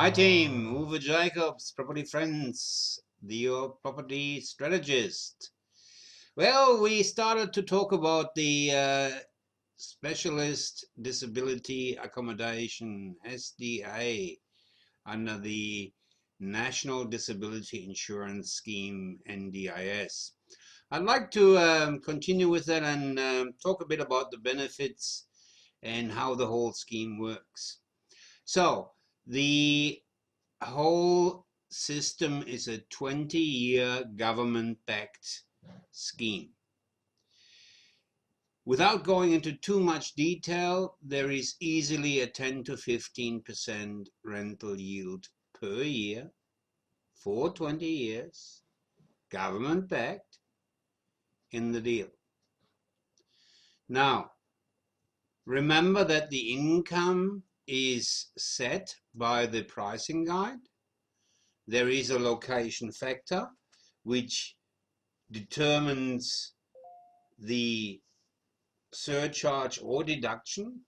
Hi team, Uwe Jacobs, Property Friends, your property strategist. Well, we started to talk about the Specialist Disability Accommodation, SDA, under the National Disability Insurance Scheme, NDIS. I'd like to continue with that and talk a bit about the benefits and how the whole scheme works. So, the whole system is a 20-year government-backed scheme. Without going into too much detail, there is easily a 10 to 15% rental yield per year for 20 years, government-backed, in the deal. Now, remember that the income is set by the pricing guide. There is a location factor which determines the surcharge or deduction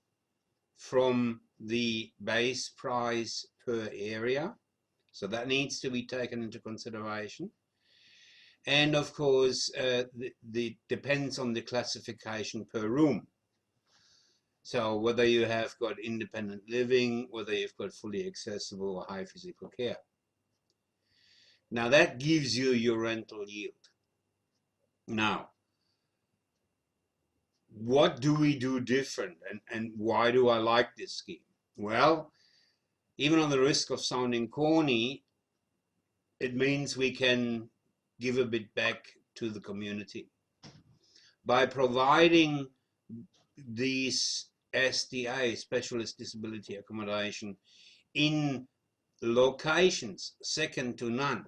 from the base price per area. So that needs to be taken into consideration. And of course, the depends on the classification per room. So whether you have got independent living, whether you've got fully accessible or high physical care. Now that gives you your rental yield. Now, what do we do different, and why do I like this scheme? Well, even on the risk of sounding corny, it means we can give a bit back to the community. By providing these SDA, Specialist Disability Accommodation, in locations second to none.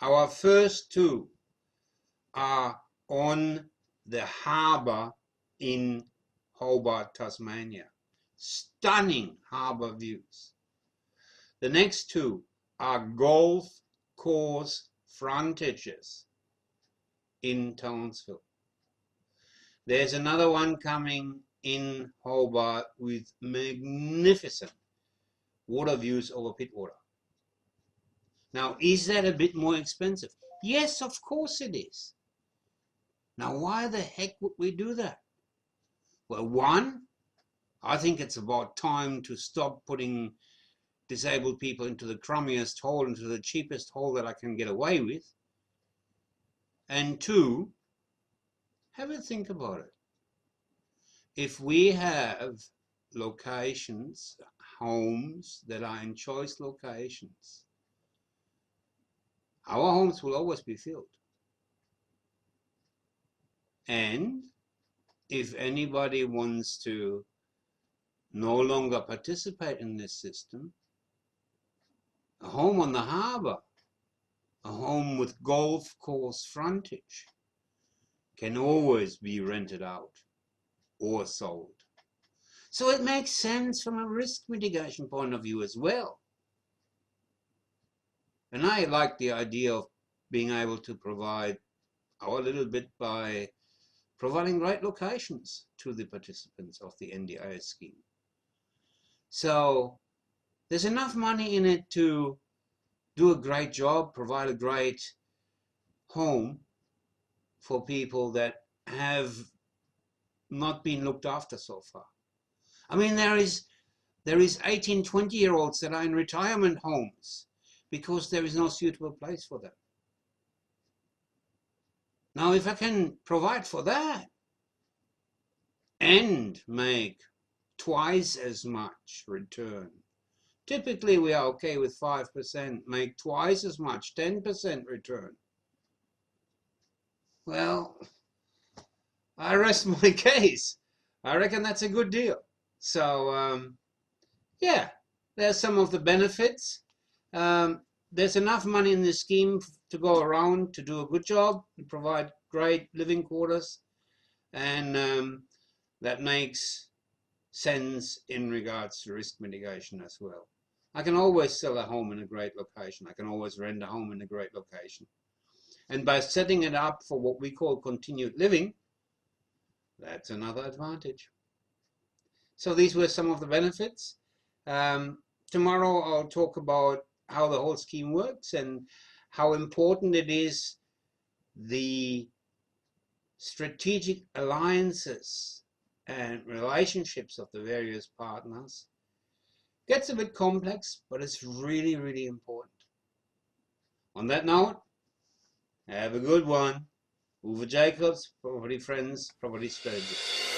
Our first two are on the harbour in Hobart, Tasmania. Stunning harbour views. The next two are golf course frontages in Townsville. There's another one coming in Hobart with magnificent water views over Pittwater. Now, is that a bit more expensive? Yes, of course it is. Now, why the heck would we do that? Well, one, I think it's about time to stop putting disabled people into the crummiest hole, into the cheapest hole that I can get away with. And two, have a think about it. If we have locations, homes that are in choice locations, our homes will always be filled. And if anybody wants to no longer participate in this system, a home on the harbour, a home with golf course frontage, can always be rented out or sold. So it makes sense from a risk mitigation point of view as well. And I like the idea of being able to provide our little bit by providing great locations to the participants of the NDIS scheme. So there's enough money in it to do a great job, provide a great home for people that have not been looked after so far. I mean, there is 18, 20-year-olds that are in retirement homes because there is no suitable place for them. Now, if I can provide for that and make twice as much return, typically we are okay with 5%, make twice as much, 10% return. Well, I rest my case. I reckon that's a good deal. So, yeah, there's some of the benefits. There's enough money in this scheme to go around to do a good job and provide great living quarters, and that makes sense in regards to risk mitigation as well. I can always sell a home in a great location. I can always rent a home in a great location. And by setting it up for what we call continued living, that's another advantage. So these were some of the benefits. tomorrow I'll talk about how the whole scheme works and how important it is the strategic alliances and relationships of the various partners. Gets a bit complex, but it's really, really important. On that note, have a good one. Uwe Jacobs, Property Friends, Property Strategy.